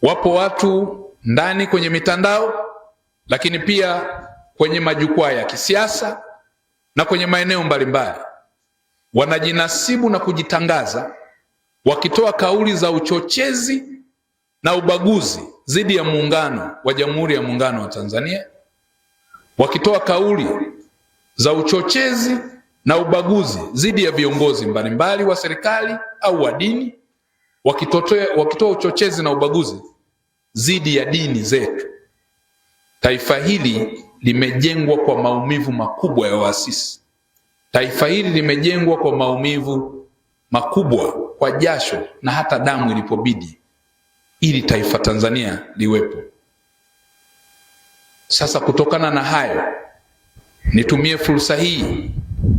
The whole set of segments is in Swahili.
Wapo watu ndani kwenye mitandao, lakini pia kwenye majukwaa ya kisiasa na kwenye maeneo mbalimbali, wanajinasibu na kujitangaza wakitoa kauli za uchochezi na ubaguzi dhidi ya muungano wa Jamhuri ya Muungano wa Tanzania, wakitoa kauli za uchochezi na ubaguzi dhidi ya viongozi mbalimbali wa serikali au wa dini, wakitoa uchochezi na ubaguzi dhidi ya dini zetu. Taifa hili limejengwa kwa maumivu makubwa ya waasisi. Taifa hili limejengwa kwa maumivu makubwa, kwa jasho na hata damu ilipobidi, ili taifa Tanzania liwepo. Sasa kutokana na hayo, nitumie fursa hii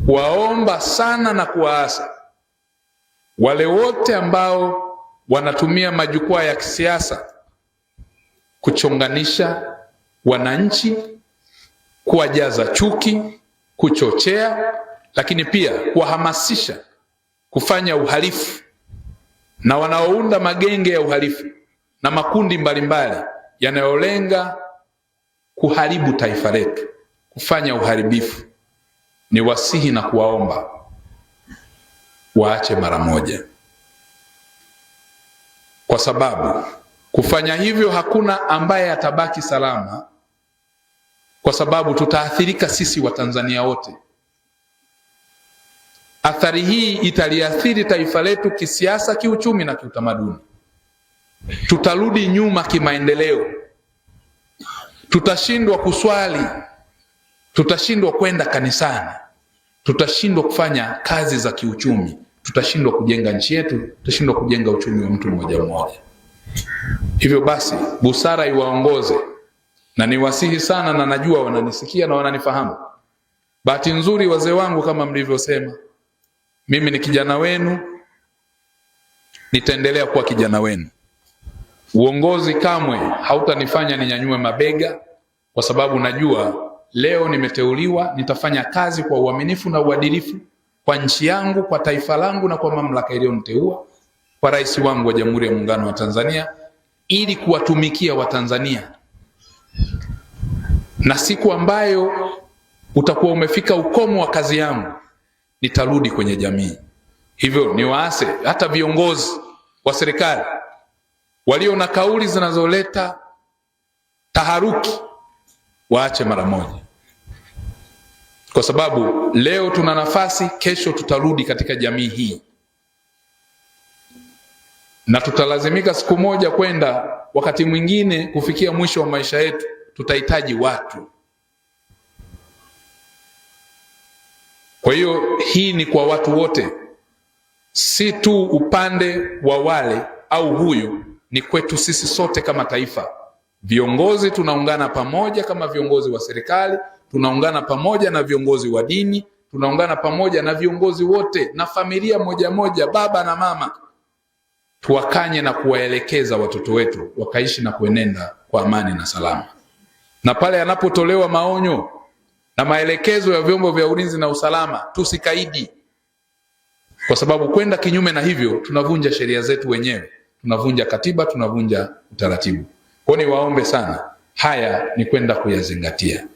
kuwaomba sana na kuwaasa wale wote ambao wanatumia majukwaa ya kisiasa kuchonganisha wananchi, kuwajaza chuki, kuchochea, lakini pia kuwahamasisha kufanya uhalifu, na wanaounda magenge ya uhalifu na makundi mbalimbali yanayolenga kuharibu taifa letu, kufanya uharibifu, ni wasihi na kuwaomba waache mara moja, kwa sababu kufanya hivyo hakuna ambaye atabaki salama, kwa sababu tutaathirika sisi Watanzania wote. Athari hii italiathiri taifa letu kisiasa, kiuchumi na kiutamaduni. Tutarudi nyuma kimaendeleo, tutashindwa kuswali, tutashindwa kwenda kanisani, tutashindwa kufanya kazi za kiuchumi, tutashindwa kujenga nchi yetu, tutashindwa kujenga uchumi wa mtu mmoja mmoja. Hivyo basi, busara iwaongoze, na niwasihi sana, na najua wananisikia na wananifahamu. Bahati nzuri wazee wangu, kama mlivyosema, mimi ni kijana wenu, nitaendelea kuwa kijana wenu. Uongozi kamwe hautanifanya ninyanyue mabega, kwa sababu najua leo nimeteuliwa, nitafanya kazi kwa uaminifu na uadilifu kwa nchi yangu, kwa taifa langu na kwa mamlaka iliyoniteua, kwa rais wangu wa Jamhuri ya Muungano wa Tanzania, ili kuwatumikia Watanzania. Na siku ambayo utakuwa umefika ukomo wa kazi yangu, nitarudi kwenye jamii. Hivyo niwaase hata viongozi wa serikali walio na kauli zinazoleta taharuki, waache mara moja, kwa sababu leo tuna nafasi, kesho tutarudi katika jamii hii, na tutalazimika siku moja kwenda, wakati mwingine kufikia mwisho wa maisha yetu, tutahitaji watu. Kwa hiyo hii ni kwa watu wote, si tu upande wa wale au huyu, ni kwetu sisi sote kama taifa. Viongozi tunaungana pamoja, kama viongozi wa serikali, tunaungana pamoja na viongozi wa dini, tunaungana pamoja na viongozi wote na familia moja moja, baba na mama. Tuwakanye na kuwaelekeza watoto wetu wakaishi na kuenenda kwa amani na salama. Na pale yanapotolewa maonyo na maelekezo ya vyombo vya ulinzi na usalama, tusikaidi, kwa sababu kwenda kinyume na hivyo tunavunja sheria zetu wenyewe, tunavunja katiba, tunavunja utaratibu. Kwa hiyo niwaombe sana, haya ni kwenda kuyazingatia.